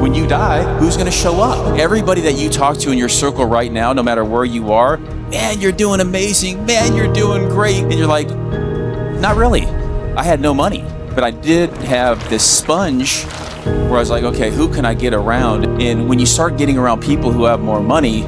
When you die, who's going to show up? Everybody that you talk to in your circle right now, no matter where you are, man, you're doing amazing. Man, you're doing great. And you're like, not really. I had no money, but I did have this sponge where I was like, okay, who can I get around? And when you start getting around people who have more money,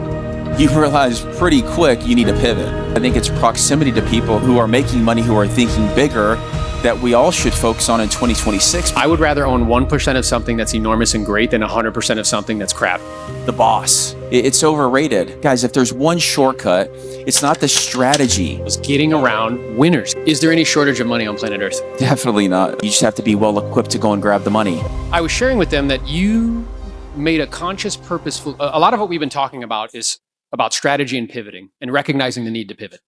you realize pretty quick you need to pivot. I think it's proximity to people who are making money, who are thinking bigger, that we all should focus on in 2026. I would rather own 1% of something that's enormous and great than 100% of something that's crap. The boss. It's overrated. Guys, if there's one shortcut, it's not the strategy. It's getting around winners. Is there any shortage of money on planet Earth? Definitely not. You just have to be well equipped to go and grab the money. I was sharing with them that you made a conscious, purposeful, a lot of what we've been talking about is about strategy and pivoting and recognizing the need to pivot.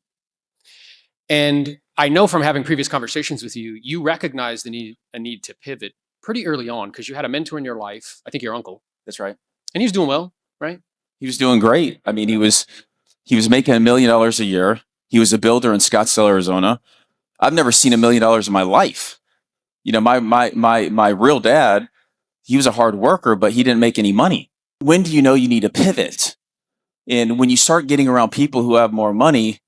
And I know from having previous conversations with you, you recognized a need to pivot pretty early on because you had a mentor in your life, I think your uncle. That's right. And he was doing well, right? He was doing great. I mean, he was making $1 million a year. He was a builder in Scottsdale, Arizona. I've never seen $1 million in my life. You know, my real dad, he was a hard worker, but he didn't make any money. When do you know you need to pivot? And when you start getting around people who have more money,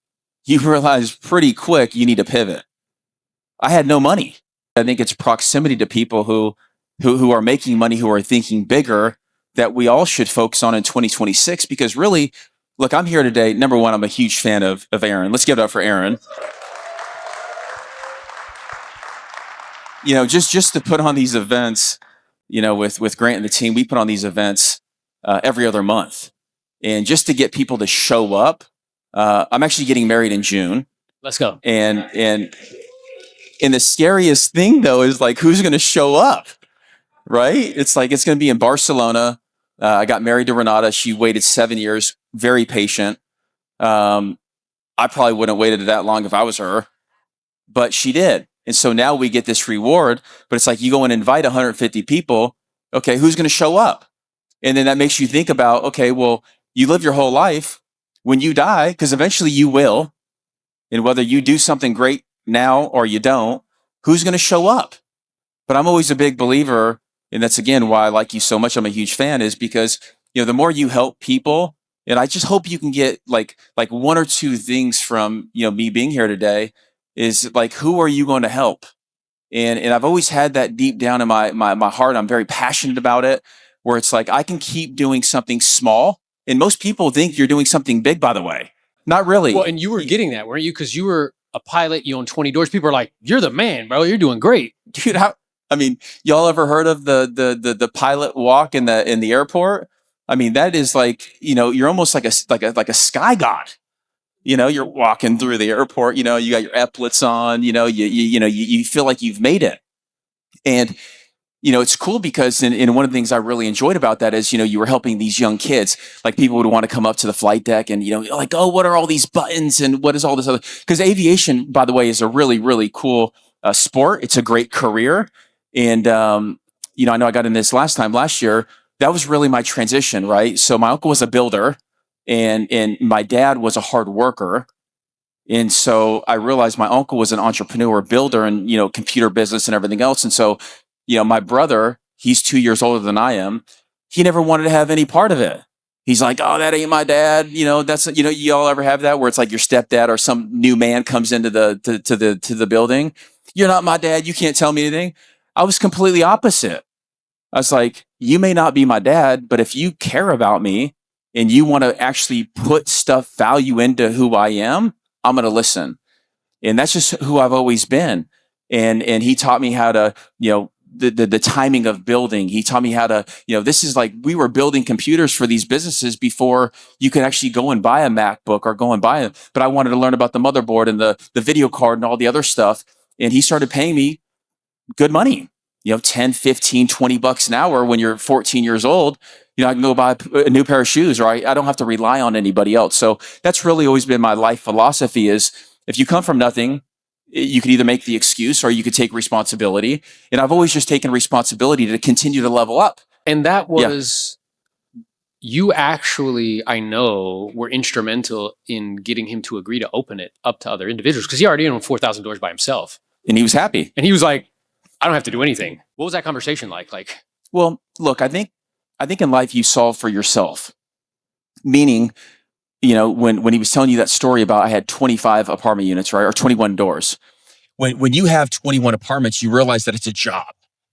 you realize pretty quick you need to pivot. I had no money. I think it's proximity to people who are making money, who are thinking bigger, that we all should focus on in 2026. Because really, look, I'm here today. Number one, I'm a huge fan of Aaron. Let's give it up for Aaron. You know, just to put on these events, you know, with Grant and the team, we put on these events every other month. And just to get people to show up, I'm actually getting married in June. Let's go. And the scariest thing though is like, who's going to show up, right? It's like, it's going to be in Barcelona. I got married to Renata. She waited 7 years, very patient. I probably wouldn't have waited that long if I was her, but she did. And so now we get this reward, but it's like you go and invite 150 people. Okay, who's going to show up? And then that makes you think about, okay, well, you live your whole life. When you die, because eventually you will, and whether you do something great now or you don't, who's going to show up? But I'm always a big believer, and that's again why I like you so much. I'm a huge fan, is because, you know, the more you help people, and I just hope you can get like one or two things from, you know, me being here today, is like, who are you going to help? And I've always had that deep down in my heart. I'm very passionate about it, where it's like I can keep doing something small. And most people think you're doing something big, by the way. Not really. Well, and you were getting that, weren't you? Because you were a pilot, you own 20 doors. People are like, you're the man, bro. You're doing great. Dude, I mean, y'all ever heard of the pilot walk in the airport? I mean, that is like, you know, you're almost like a sky god. You know, you're walking through the airport, you know, you got your epaulets on, you know, you feel like you've made it. And you know, it's cool because and one of the things I really enjoyed about that is, you know, you were helping these young kids. Like people would want to come up to the flight deck and, you know, like, oh, what are all these buttons and what is all this other? Because aviation, by the way, is a really, really cool sport. It's a great career. And, you know, I know I got in this last year. That was really my transition, right? So my uncle was a builder and my dad was a hard worker. And so I realized my uncle was an entrepreneur, builder, and, you know, computer business and everything else. And so, you know, my brother, he's 2 years older than I am. He never wanted to have any part of it. He's like, oh, that ain't my dad. You know, that's, you know, y'all ever have that where it's like your stepdad or some new man comes into the building. You're not my dad. You can't tell me anything. I was completely opposite. I was like, you may not be my dad, but if you care about me and you want to actually put value into who I am, I'm going to listen. And that's just who I've always been. And he taught me how to, you know, the timing of building. He taught me how to, you know, this is like, we were building computers for these businesses before you could actually go and buy a MacBook or go and buy it. But I wanted to learn about the motherboard and the video card and all the other stuff. And he started paying me good money, you know, 10, 15, 20 bucks an hour when you're 14 years old. You know, I can go buy a new pair of shoes, right? I don't have to rely on anybody else. So that's really always been my life philosophy is if you come from nothing, you could either make the excuse or you could take responsibility. And I've always just taken responsibility to continue to level up. And that was, you actually, I know, were instrumental in getting him to agree to open it up to other individuals because he already owned 4,000 doors by himself. And he was happy. And he was like, I don't have to do anything. What was that conversation like? Well, look, I think I think in life you solve for yourself. Meaning, you know, when he was telling you that story about I had 25 apartment units, right, or 21 doors. When you have 21 apartments, you realize that it's a job,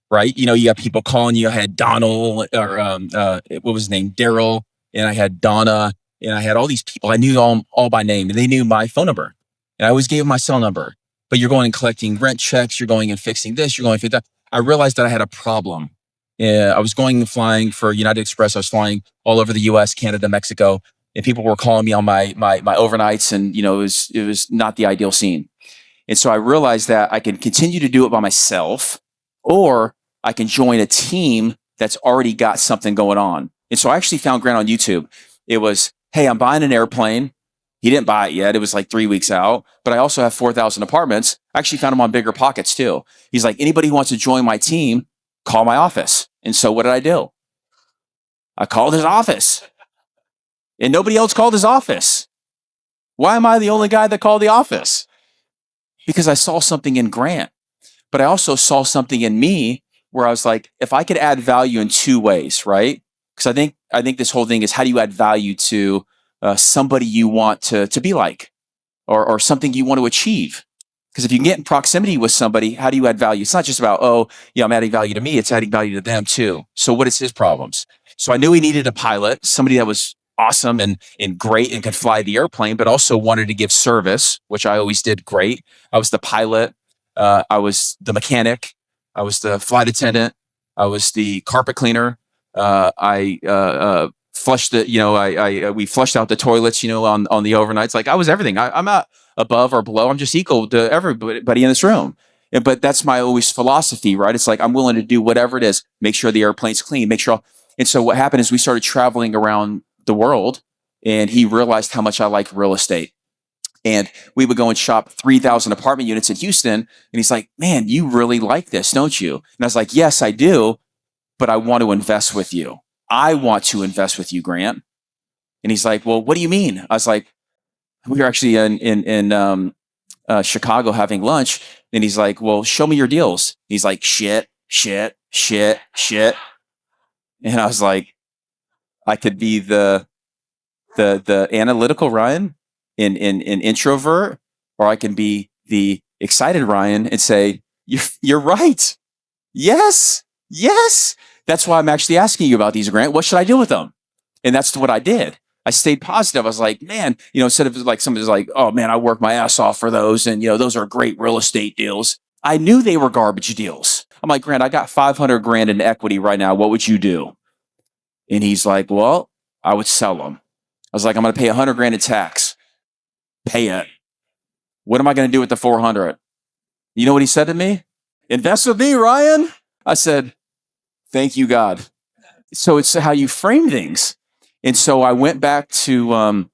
right? You know, you got people calling you. I had Donald, or what was his name, Daryl, and I had Donna, and I had all these people. I knew all by name, and they knew my phone number, and I always gave them my cell number. But you're going and collecting rent checks. You're going and fixing this. You're going and fixing that. I realized that I had a problem. I was going and flying for United Express. I was flying all over the U.S., Canada, Mexico, and people were calling me on my overnights, and you know, it was not the ideal scene. And so I realized that I can continue to do it by myself, or I can join a team that's already got something going on. And so I actually found Grant on YouTube. It was, hey, I'm buying an airplane. He didn't buy it yet. It was like 3 weeks out, but I also have 4,000 apartments. I actually found him on Bigger Pockets too. He's like, anybody who wants to join my team, call my office. And so what did I do? I called his office, and nobody else called his office. Why am I the only guy that called the office? Because I saw something in Grant, but I also saw something in me where I was like, if I could add value in two ways, right? Because I think this whole thing is, how do you add value to somebody you want to be like, or something you want to achieve? Because if you can get in proximity with somebody, how do you add value? It's not just about, oh, yeah, I'm adding value to me. It's adding value to them too. So what is his problems? So I knew he needed a pilot, somebody that was awesome and great and could fly the airplane, but also wanted to give service, which I always did great. I was the pilot. I was the mechanic. I was the flight attendant. I was the carpet cleaner. I flushed the, you know, we flushed out the toilets, you know, on the overnights. Like I was everything. I'm not above or below. I'm just equal to everybody in this room. But that's my always philosophy, right? It's like, I'm willing to do whatever it is, make sure the airplane's clean, make sure. And so what happened is we started traveling around the world, and he realized how much I like real estate. And we would go and shop 3,000 apartment units in Houston. And he's like, man, you really like this, don't you? And I was like, yes, I do, but I want to invest with you. I want to invest with you, Grant. And he's like, well, what do you mean? I was like, we were actually in Chicago having lunch. And he's like, well, show me your deals. He's like, shit. And I was like, I could be the analytical Ryan in introvert, or I can be the excited Ryan and say, you're right. Yes. That's why I'm actually asking you about these, Grant. What should I do with them? And that's what I did. I stayed positive. I was like, man, you know, instead of like somebody's like, oh man, I work my ass off for those, and you know, those are great real estate deals. I knew they were garbage deals. I'm like, Grant, I got 500 grand in equity right now. What would you do? And he's like, well, I would sell them. I was like, I'm going to pay 100 grand in tax. Pay it. What am I going to do with the 400? You know what he said to me? Invest with me, Ryan. I said, thank you, God. So it's how you frame things. And so I went back to,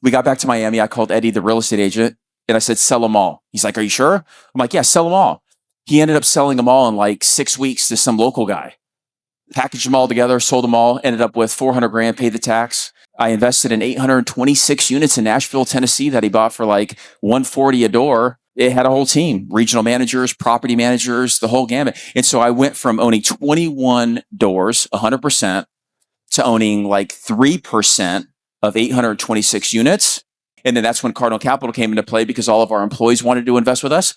we got back to Miami. I called Eddie, the real estate agent, and I said, sell them all. He's like, are you sure? I'm like, yeah, sell them all. He ended up selling them all in like 6 weeks to some local guy. Packaged them all together, sold them all, ended up with 400 grand, paid the tax. I invested in 826 units in Nashville, Tennessee that he bought for like 140 a door. It had a whole team, regional managers, property managers, the whole gamut. And so I went from owning 21 doors, 100%, to owning like 3% of 826 units. And then that's when Cardone Capital came into play, because all of our employees wanted to invest with us.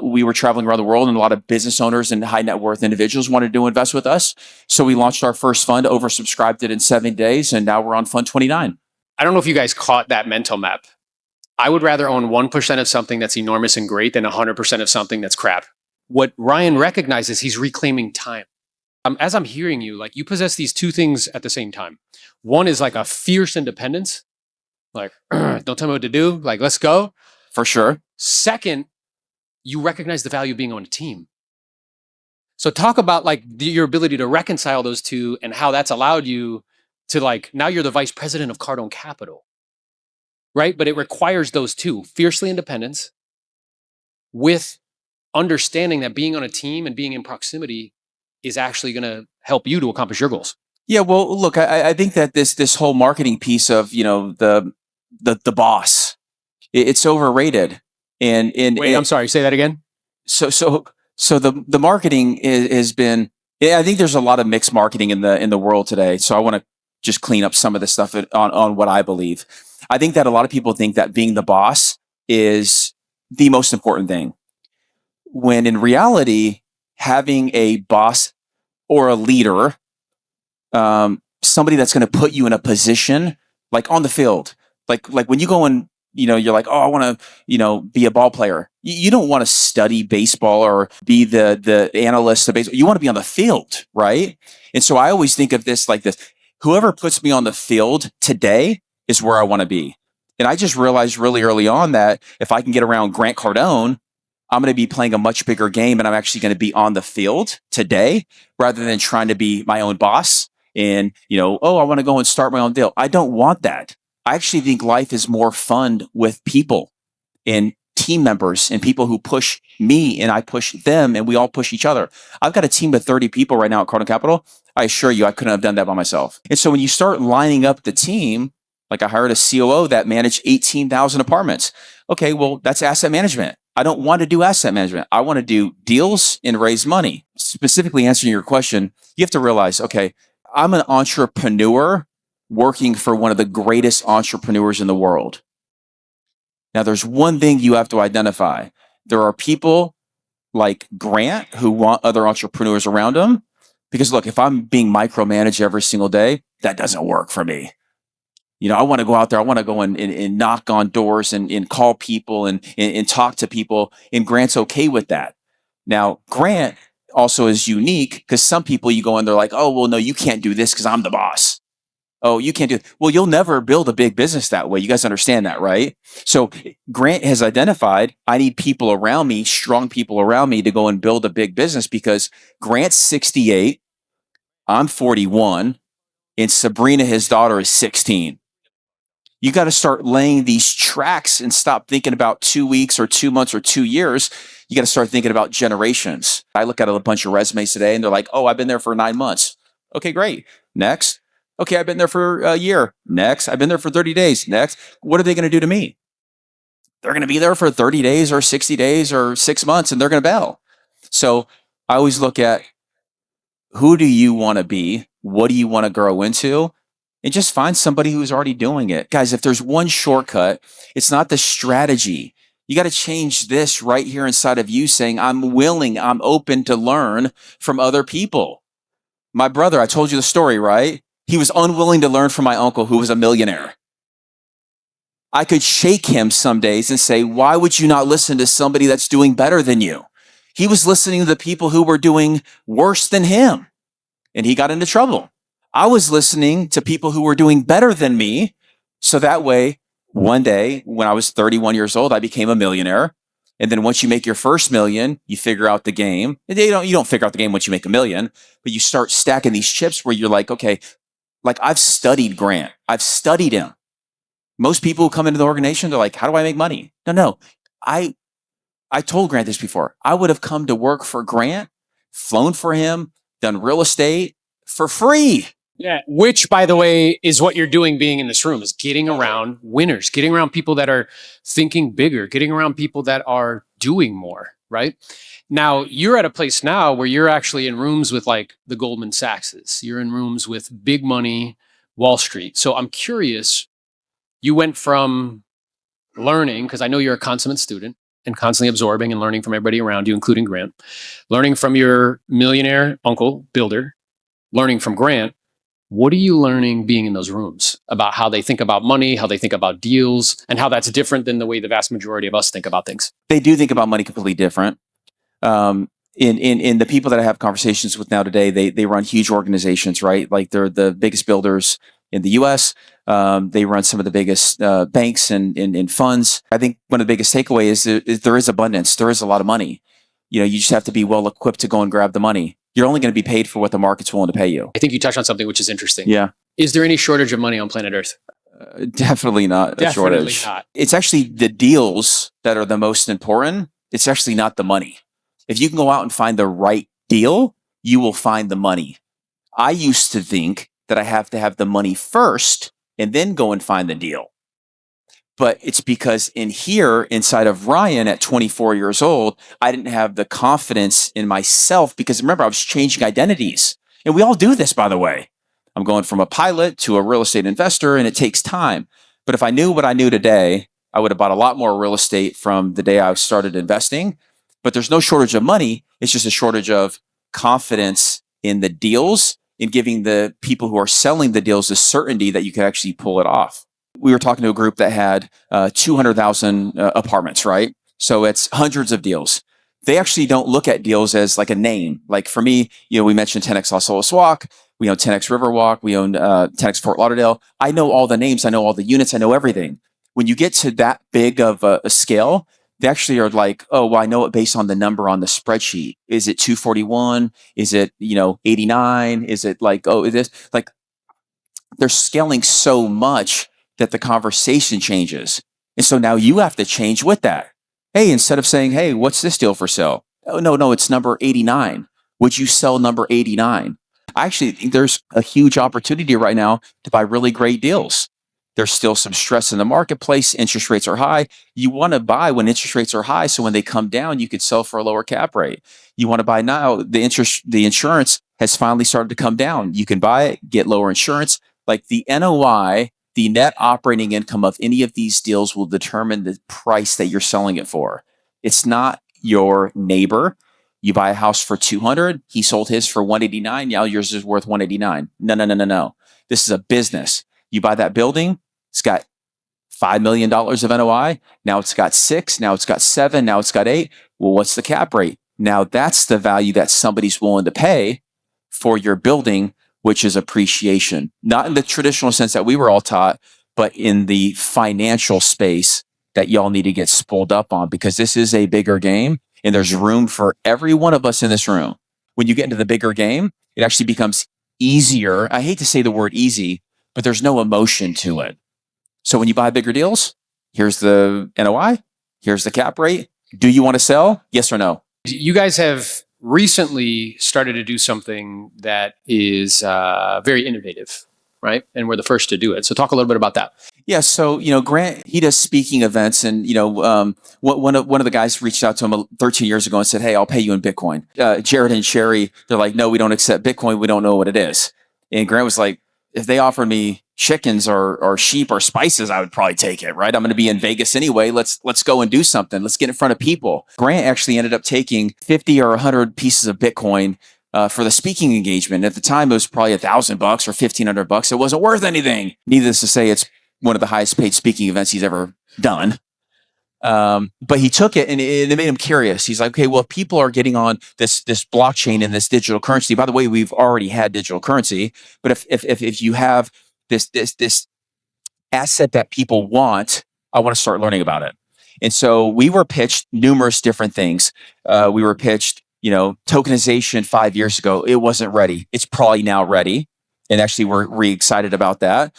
We were traveling around the world, and a lot of business owners and high net worth individuals wanted to invest with us. So we launched our first fund, oversubscribed it in 7 days, and now we're on fund 29. I don't know if you guys caught that mental map. I would rather own 1% of something that's enormous and great than 100% of something that's crap. What Ryan recognizes, he's reclaiming time. As I'm hearing you, like, you possess these two things at the same time. One is like a fierce independence. Like, don't tell me what to do. Like, let's go. For sure. Second, you recognize the value of being on a team. So talk about like your ability to reconcile those two and how that's allowed you to, like, now you're the vice president of Cardone Capital, right? But it requires those two, fiercely independence with understanding that being on a team and being in proximity is actually going to help you to accomplish your goals. Yeah, well, look, I think that this whole marketing piece of, you know, the boss, it's overrated. And wait, I'm sorry, say that again. So the marketing has been, Yeah, I think there's a lot of mixed marketing in the world today. So I want to just clean up some of the stuff on what I believe. I think that a lot of people think that being the boss is the most important thing, when in reality, having a boss or a leader, somebody that's going to put you in a position like on the field, like when you go and you're like, oh, I want to be a ball player. You don't want to study baseball or be the analyst of baseball. You want to be on the field, right? And so I always think of this like this: whoever puts me on the field today is where I want to be. And I just realized really early on that if I can get around Grant Cardone, I'm going to be playing a much bigger game, and I'm actually going to be on the field today rather than trying to be my own boss. And, oh, I want to go and start my own deal. I don't want that. I actually think life is more fun with people and team members and people who push me and I push them and we all push each other. I've got a team of 30 people right now at Cardone Capital. I assure you, I couldn't have done that by myself. And so when you start lining up the team, like I hired a COO that managed 18,000 apartments. Okay, well, that's asset management. I don't want to do asset management. I want to do deals and raise money. Specifically answering your question, you have to realize, okay, I'm an entrepreneur working for one of the greatest entrepreneurs in the world. Now, there's one thing you have to identify. There are people like Grant who want other entrepreneurs around them. Because look, if I'm being micromanaged every single day, that doesn't work for me. I want to go out there. I want to go and knock on doors and call people and talk to people. And Grant's okay with that. Now, Grant also is unique because some people you go in, they're like, oh, well, no, you can't do this because I'm the boss. Oh, you can't do it. Well, you'll never build a big business that way. You guys understand that, right? So Grant has identified, I need people around me, strong people around me to go and build a big business because Grant's 68, I'm 41, and Sabrina, his daughter, is 16. You got to start laying these tracks and stop thinking about 2 weeks or 2 months or 2 years. You got to start thinking about generations. I look at a bunch of resumes today and they're like, oh, I've been there for 9 months. Okay, great. Next. Okay, I've been there for a year. Next. I've been there for 30 days. Next. What are they going to do to me? They're going to be there for 30 days or 60 days or 6 months and they're going to bail. So I always look at, who do you want to be? What do you want to grow into? And just find somebody who's already doing it. Guys, if there's one shortcut, it's not the strategy. You got to change this right here inside of you saying, I'm willing, I'm open to learn from other people. My brother, I told you the story, right? He was unwilling to learn from my uncle who was a millionaire. I could shake him some days and say, why would you not listen to somebody that's doing better than you? He was listening to the people who were doing worse than him, and he got into trouble. I was listening to people who were doing better than me. So that way, one day when I was 31 years old, I became a millionaire. And then once you make your first million, you figure out the game. You don't figure out the game once you make a million, but you start stacking these chips where you're like, okay, like I've studied Grant. I've studied him. Most people who come into the organization, they're like, how do I make money? No. I told Grant this before. I would have come to work for Grant, flown for him, done real estate for free. Yeah, which, by the way, is what you're doing being in this room, is getting around winners, getting around people that are thinking bigger, getting around people that are doing more, right? Now, you're at a place now where you're actually in rooms with like the Goldman Sachses. You're in rooms with big money, Wall Street. So I'm curious, you went from learning, because I know you're a consummate student and constantly absorbing and learning from everybody around you, including Grant, learning from your millionaire uncle, builder, learning from Grant. What are you learning being in those rooms about how they think about money, how they think about deals, and how that's different than the way the vast majority of us think about things? They do think about money completely different. In the people that I have conversations with now today, they run huge organizations, right? Like they're the biggest builders in the US. They run some of the biggest banks and funds. I think one of the biggest takeaways is there is abundance. There is a lot of money. You just have to be well equipped to go and grab the money. You're only going to be paid for what the market's willing to pay you. I think you touched on something which is interesting. Yeah. Is there any shortage of money on planet Earth? Definitely not a shortage. Not. It's actually the deals that are the most important. It's actually not the money. If you can go out and find the right deal, you will find the money. I used to think that I have to have the money first and then go and find the deal. But it's because in here, inside of Ryan at 24 years old, I didn't have the confidence in myself because remember, I was changing identities. And we all do this, by the way. I'm going from a pilot to a real estate investor, and it takes time. But if I knew what I knew today, I would have bought a lot more real estate from the day I started investing. But there's no shortage of money. It's just a shortage of confidence in the deals and giving the people who are selling the deals the certainty that you could actually pull it off. We were talking to a group that had 200,000 apartments, right? So it's hundreds of deals. They actually don't look at deals as like a name. Like for me, we mentioned 10X Los Olas Walk. We own 10X Riverwalk. We own 10X Fort Lauderdale. I know all the names. I know all the units. I know everything. When you get to that big of a scale, they actually are like, oh, well, I know it based on the number on the spreadsheet. Is it 241? Is it, 89? Is it like, oh, is this like they're scaling so much that the conversation changes. And so now you have to change with that. Hey, instead of saying, hey, what's this deal for sale? Oh, no, it's number 89. Would you sell number 89? I actually think there's a huge opportunity right now to buy really great deals. There's still some stress in the marketplace. Interest rates are high. You want to buy when interest rates are high. So when they come down, you could sell for a lower cap rate. You want to buy now. The insurance has finally started to come down. You can buy it, get lower insurance. Like the NOI, the net operating income of any of these deals will determine the price that you're selling it for. It's not your neighbor. You buy a house for 200, he sold his for 189, now yours is worth 189. No. This is a business. You buy that building, it's got $5 million of NOI. Now it's got 6, now it's got 7, now it's got 8. Well, what's the cap rate? Now that's the value that somebody's willing to pay for your building, which is appreciation. Not in the traditional sense that we were all taught, but in the financial space that y'all need to get spooled up on, because this is a bigger game and there's room for every one of us in this room. When you get into the bigger game, it actually becomes easier. I hate to say the word easy, but there's no emotion to it. So when you buy bigger deals, here's the NOI, here's the cap rate. Do you want to sell? Yes or no? You guys have recently started to do something that is very innovative, right? And we're the first to do it. So talk a little bit about that. Yeah, so Grant, he does speaking events, and one of the guys reached out to him 13 years ago and said, "Hey, I'll pay you in Bitcoin." Jared and Sherry, they're like, "No, we don't accept Bitcoin. We don't know what it is." And Grant was like, "If they offered me chickens or sheep or spices, I would probably take it. Right? I'm going to be in Vegas anyway. Let's go and do something. Let's get in front of people." Grant actually ended up taking 50 or 100 pieces of Bitcoin for the speaking engagement. At the time, it was probably $1,000 or $1,500. It wasn't worth anything. Needless to say, it's one of the highest paid speaking events he's ever done. But he took it and it made him curious. He's like, okay, well, if people are getting on this blockchain and this digital currency, by the way, we've already had digital currency, but if you have this asset that people want, I want to start learning about it. And so we were pitched numerous different things. We were pitched, tokenization 5 years ago. It wasn't ready. It's probably now ready. And actually we're excited about that.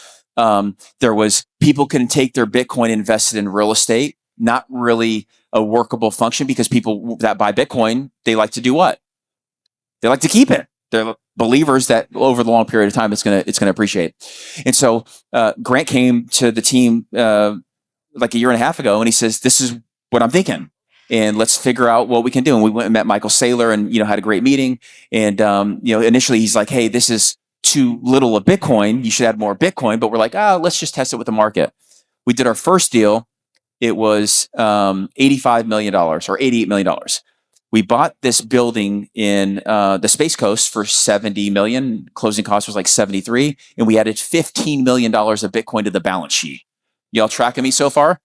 There was people can take their Bitcoin invested in real estate, not really a workable function because people that buy Bitcoin, they like to do what? They like to keep it. They're believers that over the long period of time, it's gonna appreciate. And so Grant came to the team like a year and a half ago, and he says, "This is what I'm thinking, and let's figure out what we can do." And we went and met Michael Saylor, and had a great meeting. And initially he's like, "Hey, this is too little of Bitcoin. You should add more Bitcoin." But we're like, let's just test it with the market. We did our first deal. It was $85 million or $88 million. We bought this building in the Space Coast for $70 million. Closing cost was like 73, and we added $15 million of Bitcoin to the balance sheet. Y'all tracking me so far?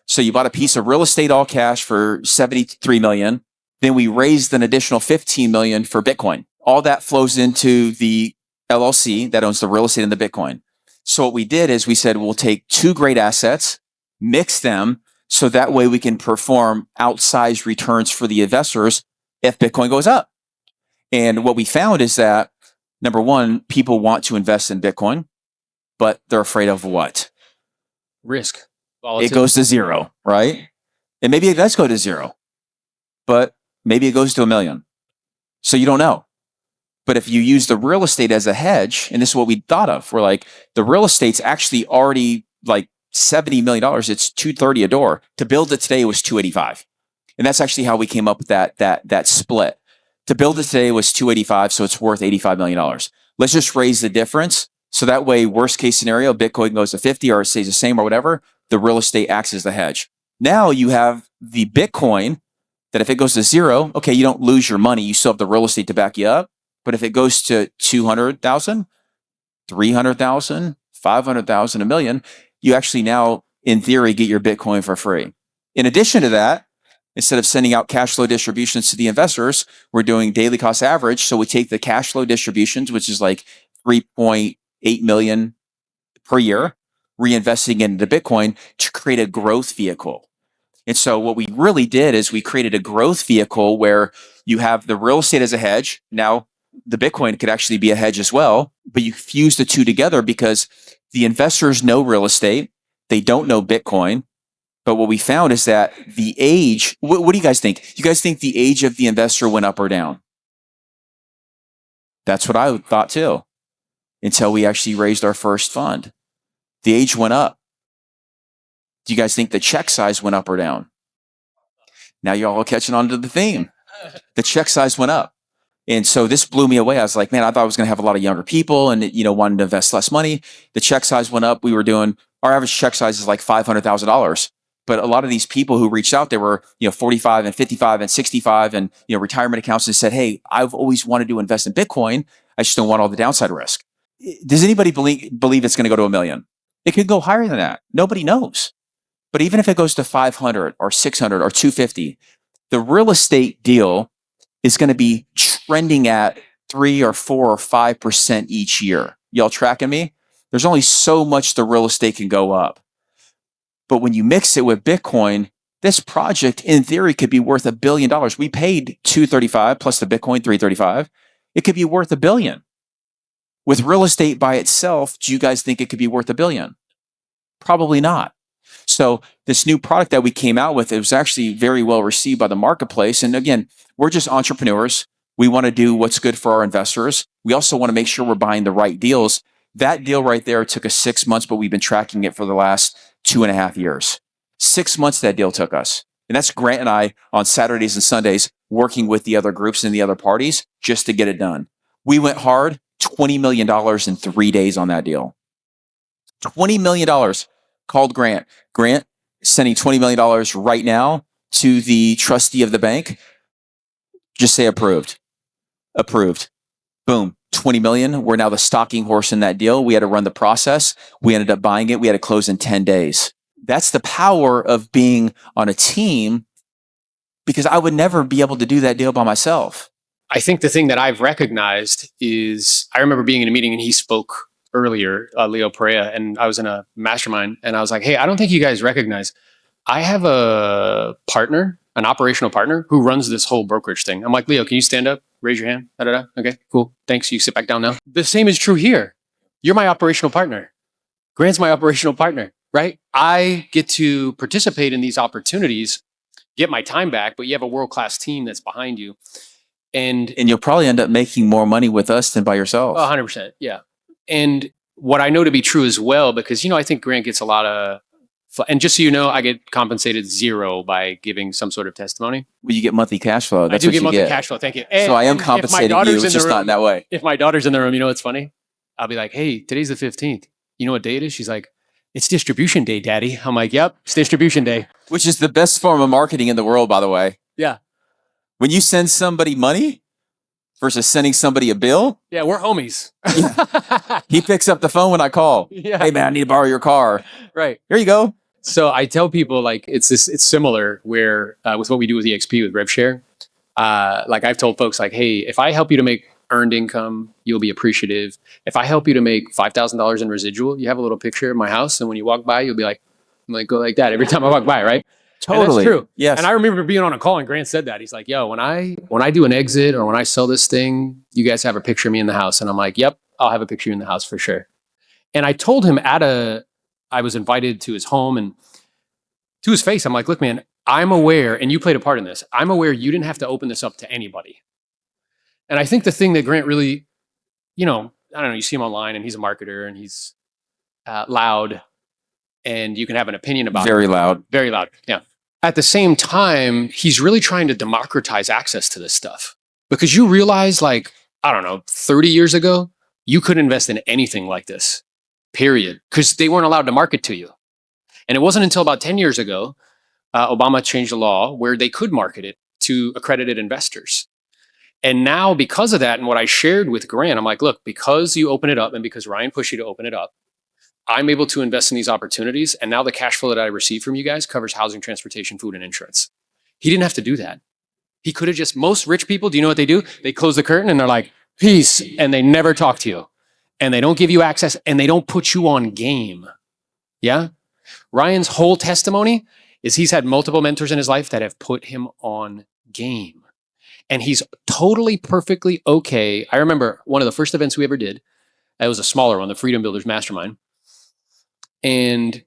So you bought a piece of real estate all cash for 73 million. Then we raised an additional 15 million for Bitcoin. All that flows into the LLC that owns the real estate and the Bitcoin. So what we did is we said, we'll take two great assets, mix them, so that way we can perform outsized returns for the investors if Bitcoin goes up. And what we found is that, number one, people want to invest in Bitcoin, but they're afraid of what? Risk. It goes to zero, right? And maybe it does go to zero, but maybe it goes to 1 million. So you don't know. But if you use the real estate as a hedge, and this is what we thought of, we're like, the real estate's actually already like $70 million, it's $230 a door. To build it today was $285. And that's actually how we came up with that split. To build it today was $285, so it's worth $85 million. Let's just raise the difference. So that way, worst case scenario, Bitcoin goes to 50 or it stays the same or whatever, the real estate acts as the hedge. Now you have the Bitcoin that if it goes to zero, okay, you don't lose your money. You still have the real estate to back you up. But if it goes to 200,000, 300,000, 500,000, a million, you actually now, in theory, get your Bitcoin for free. In addition to that, instead of sending out cash flow distributions to the investors, we're doing daily cost average. So we take the cash flow distributions, which is like 3.8 million per year, reinvesting into Bitcoin to create a growth vehicle. And so what we really did is we created a growth vehicle where you have the real estate as a hedge. Now, the Bitcoin could actually be a hedge as well, but you fuse the two together because the investors know real estate. They don't know Bitcoin. But what we found is that the age, what do you guys think? You guys think the age of the investor went up or down? That's what I thought too, until we actually raised our first fund. The age went up. Do you guys think the check size went up or down? Now you're all catching on to the theme. The check size went up. And so this blew me away. I was like, man, I thought I was going to have a lot of younger people and, wanted to invest less money. The check size went up. Our average check size is like $500,000. But a lot of these people who reached out, they were, 45 and 55 and 65 and, retirement accounts and said, hey, I've always wanted to invest in Bitcoin. I just don't want all the downside risk. Does anybody believe it's going to go to 1 million? It could go higher than that. Nobody knows. But even if it goes to 500 or 600 or 250, the real estate deal is going to be trending at 3 or 4 or 5% each year. Y'all tracking me? There's only so much the real estate can go up. But when you mix it with Bitcoin, this project in theory could be worth $1 billion. We paid 235 plus the Bitcoin 335. It could be worth $1 billion. With real estate by itself, do you guys think it could be worth $1 billion? Probably not. So this new product that we came out with, it was actually very well received by the marketplace. And again, we're just entrepreneurs. We want to do what's good for our investors. We also want to make sure we're buying the right deals. That deal right there took us 6 months, but we've been tracking it for the last 2.5 years. 6 months that deal took us. And that's Grant and I on Saturdays and Sundays working with the other groups and the other parties just to get it done. We went hard, $20 million in 3 days on that deal. $20 million. Called Grant. Grant sending $20 million right now to the trustee of the bank. Just say approved. Approved. Boom. 20 million. We're now the stalking horse in that deal. We had to run the process. We ended up buying it. We had to close in 10 days. That's the power of being on a team, because I would never be able to do that deal by myself. I think the thing that I've recognized is, I remember being in a meeting and he spoke earlier, Leo Perea, and I was in a mastermind and I was like, hey, I don't think you guys recognize, I have a partner, an operational partner who runs this whole brokerage thing. I'm like, Leo, can you stand up? Raise your hand. Da-da-da. Okay, cool. Thanks. You sit back down now. The same is true here. You're my operational partner. Grant's my operational partner, right? I get to participate in these opportunities, get my time back, but you have a world-class team that's behind you. And you'll probably end up making more money with us than by yourself. 100%. Yeah. And what I know to be true as well, because, I think Grant gets a lot of, and just so you know, I get compensated zero by giving some sort of testimony. Well, you get monthly cash flow. That's I do what get you monthly get. cash flow. Thank you. And, so I am compensating you, it's just not in that way. If my daughter's in the room, what's funny? I'll be like, hey, today's the 15th. You know what day it is? She's like, it's distribution day, Daddy. I'm like, yep, it's distribution day. Which is the best form of marketing in the world, by the way. Yeah. When you send somebody money versus sending somebody a bill. Yeah, we're homies. He picks up the phone when I call. Yeah. Hey, man, I need to borrow your car. Right. Here you go. So I tell people, like, it's similar where with what we do with EXP with RevShare. Like I've told folks, like, hey, if I help you to make earned income, you'll be appreciative. If I help you to make $5,000 in residual, you have a little picture of my house, and when you walk by, you'll be like, I'm like, go like that every time I walk by, right? Totally. And that's true. Yes. And I remember being on a call and Grant said that. He's like, yo, when I do an exit or when I sell this thing, you guys have a picture of me in the house. And I'm like, yep, I'll have a picture of you in the house for sure. And I told him I was invited to his home, and to his face, I'm like, look, man, I'm aware, and you played a part in this. I'm aware you didn't have to open this up to anybody. And I think the thing that Grant really, I don't know, you see him online and he's a marketer and he's loud. and you can have an opinion about Very it. loud. Very loud. Yeah. At the same time, he's really trying to democratize access to this stuff because you realize, like, I don't know, 30 years ago, you couldn't invest in anything like this, period, because they weren't allowed to market to you. And it wasn't until about 10 years ago, Obama changed the law where they could market it to accredited investors. And now, because of that, and what I shared with Grant, I'm like, look, because you open it up and because Ryan pushed you to open it up, I'm able to invest in these opportunities. And now the cash flow that I receive from you guys covers housing, transportation, food, and insurance. He didn't have to do that. He could have just, most rich people, do you know what they do? They close the curtain and they're like, peace. And they never talk to you. And they don't give you access and they don't put you on game. Yeah? Ryan's whole testimony is he's had multiple mentors in his life that have put him on game. And he's totally perfectly okay. I remember one of the first events we ever did, it was a smaller one, the Freedom Builders Mastermind. And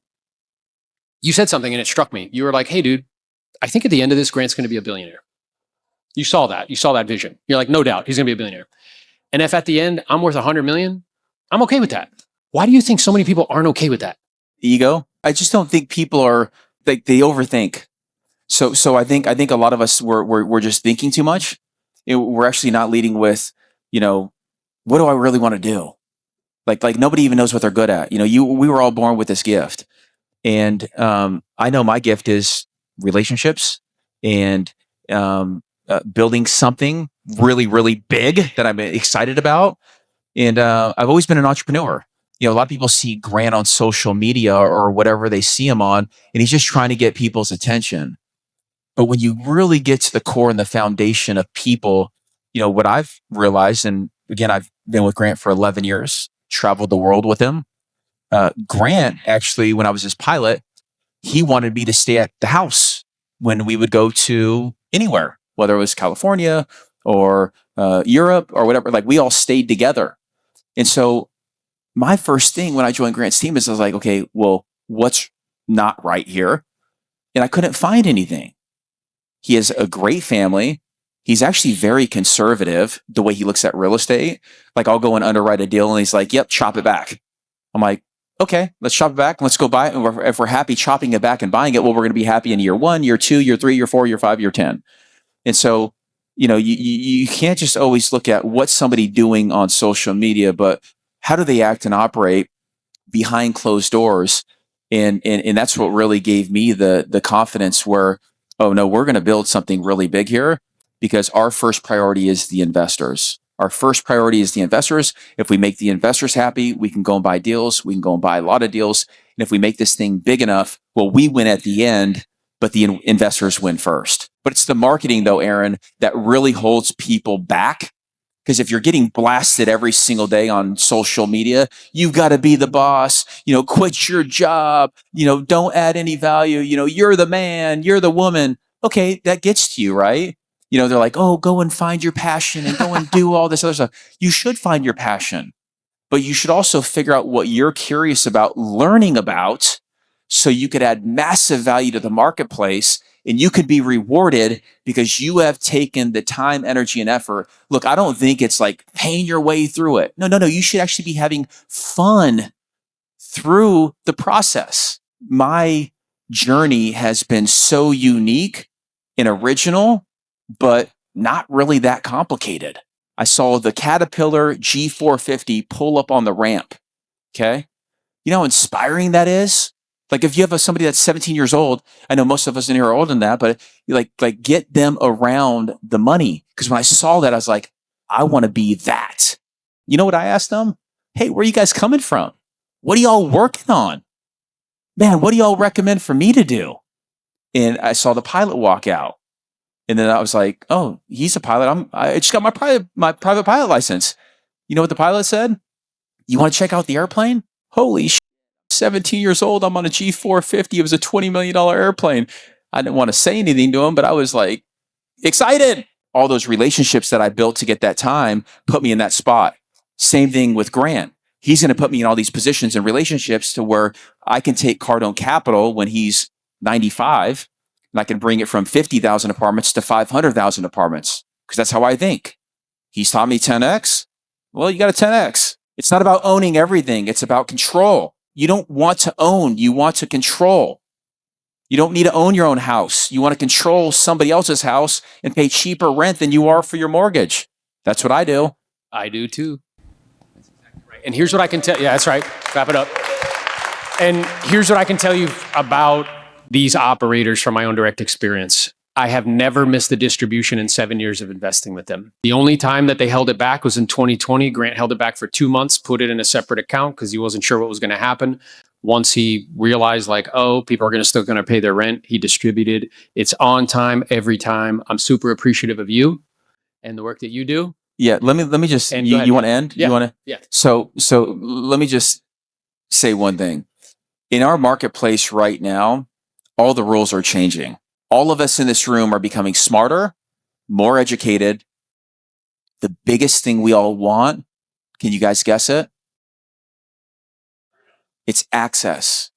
you said something and it struck me. You were like, hey, dude, I think at the end of this, Grant's going to be a billionaire. You saw that. You saw that vision. You're like, no doubt, he's going to be a billionaire. And if at the end I'm worth 100 million, I'm okay with that. Why do you think so many people aren't okay with that? Ego. I just don't think people are, they overthink. So I think a lot of us we're just thinking too much. We're actually not leading with, what do I really want to do? Like nobody even knows what they're good at. We were all born with this gift. And I know my gift is relationships and building something really, really big that I'm excited about. And I've always been an entrepreneur. A lot of people see Grant on social media or whatever they see him on, and he's just trying to get people's attention. But when you really get to the core and the foundation of people, what I've realized, and again, I've been with Grant for 11 years, traveled the world with him. Grant, actually, when I was his pilot, he wanted me to stay at the house when we would go to anywhere, whether it was California or Europe or whatever. Like, we all stayed together. And so my first thing when I joined Grant's team is I was like, okay, well, what's not right here? And I couldn't find anything. He has a great family. He's actually very conservative the way he looks at real estate. Like, I'll go and underwrite a deal and he's like, yep, chop it back. I'm like, okay, let's chop it back. Let's go buy it. And if we're happy chopping it back and buying it, well, we're going to be happy in year 1, year 2, year 3, year 4, year 5, year 10. And so, you can't just always look at what's somebody doing on social media, but how do they act and operate behind closed doors? And that's what really gave me the confidence where, oh no, we're going to build something really big here, because our first priority is the investors. Our first priority is the investors. If we make the investors happy, we can go and buy deals. We can go and buy a lot of deals. And if we make this thing big enough, well, we win at the end, but the investors win first. But it's the marketing, though, Aaron, that really holds people back. Because if you're getting blasted every single day on social media, you've got to be the boss, quit your job, don't add any value, you're the man, you're the woman. Okay, that gets to you, right? They're like, oh, go and find your passion and go and do all this other stuff. You should find your passion, but you should also figure out what you're curious about learning about so you could add massive value to the marketplace and you could be rewarded because you have taken the time, energy, and effort. Look, I don't think it's like paying your way through it. No. You should actually be having fun through the process. My journey has been so unique and original, but not really that complicated. I saw the Caterpillar G450 pull up on the ramp. Okay. You know how inspiring that is? Like, if you have somebody that's 17 years old, I know most of us in here are older than that, but like get them around the money. Because when I saw that, I was like, I want to be that. You know what I asked them? Hey, where are you guys coming from? What are y'all working on? Man, what do y'all recommend for me to do? And I saw the pilot walk out. And then I was like, oh, he's a pilot. I just got my private pilot license. You know what the pilot said? You want to check out the airplane? Holy shit. 17 years old, I'm on a G450. It was a $20 million airplane. I didn't want to say anything to him, but I was like excited. All those relationships that I built to get that time put me in that spot. Same thing with Grant. He's going to put me in all these positions and relationships to where I can take Cardone Capital when he's 95 and I can bring it from 50,000 apartments to 500,000 apartments, because that's how I think. He's taught me 10X. Well, you got a 10X. It's not about owning everything. It's about control. You don't want to own, you want to control. You don't need to own your own house. You want to control somebody else's house and pay cheaper rent than you are for your mortgage. That's what I do. I do too. Right. And here's what I can tell you. Yeah, that's right. Wrap it up. And here's what I can tell you about these operators from my own direct experience. I have never missed a distribution in 7 years of investing with them. The only time that they held it back was in 2020. Grant held it back for 2 months, put it in a separate account because he wasn't sure what was going to happen. Once he realized like, oh, people are still going to pay their rent, he distributed. It's on time every time. I'm super appreciative of you and the work that you do. Yeah, let me just, you want to end? Yeah. You want to? Yeah. So let me just say one thing. In our marketplace right now, all the rules are changing. All of us in this room are becoming smarter, more educated. The biggest thing we all want, can you guys guess it? It's access.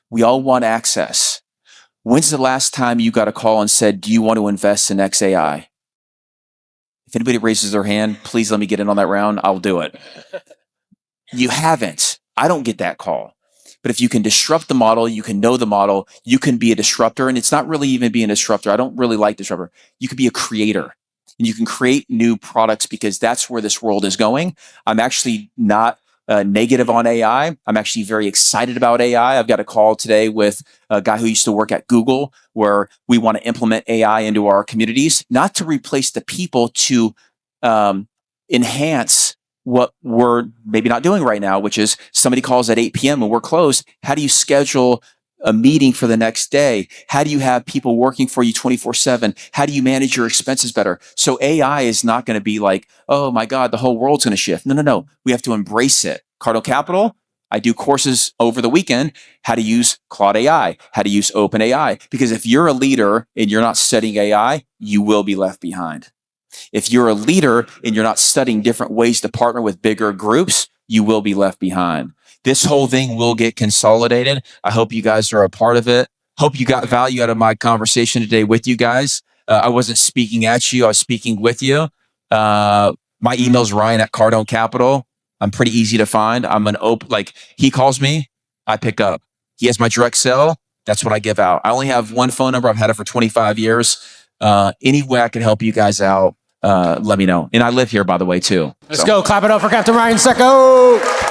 We all want access. When's the last time you got a call and said, do you want to invest in XAI? If anybody raises their hand, please let me get in on that round. I'll do it. You haven't. I don't get that call. But if you can disrupt the model, you can know the model, you can be a disruptor. And it's not really even being a disruptor. I don't really like disruptor. You could be a creator and you can create new products because that's where this world is going. I'm actually not negative on AI. I'm actually very excited about AI. I've got a call today with a guy who used to work at Google where we want to implement AI into our communities, not to replace the people, to enhance what we're maybe not doing right now, which is somebody calls at 8 p.m. and we're closed. How do you schedule a meeting for the next day? How do you have people working for you 24/7? How do you manage your expenses better? So AI is not going to be like, oh my God, the whole world's going to shift. No. We have to embrace it. Cardone Capital, I do courses over the weekend, how to use Claude AI, how to use Open AI. Because if you're a leader and you're not studying AI, you will be left behind. If you're a leader and you're not studying different ways to partner with bigger groups, you will be left behind. This whole thing will get consolidated. I hope you guys are a part of it. Hope you got value out of my conversation today with you guys. I wasn't speaking at you. I was speaking with you. My email's Ryan@Cardone Capital. I'm pretty easy to find. I'm he calls me, I pick up. He has my direct cell. That's what I give out. I only have one phone number. I've had it for 25 years. Any way I can help you guys out, let me know. And I live here, by the way, too. Let's go. Clap it up for Captain Ryan Tseko.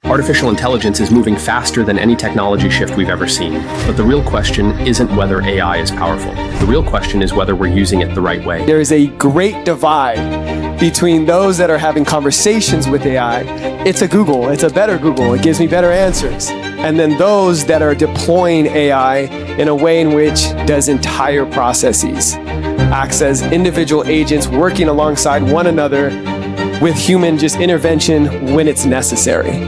Artificial intelligence is moving faster than any technology shift we've ever seen. But the real question isn't whether AI is powerful. The real question is whether we're using it the right way. There is a great divide between those that are having conversations with AI. It's a Google. It's a better Google. It gives me better answers. And then those that are deploying AI in a way in which does entire processes, acts as individual agents working alongside one another with human just intervention when it's necessary.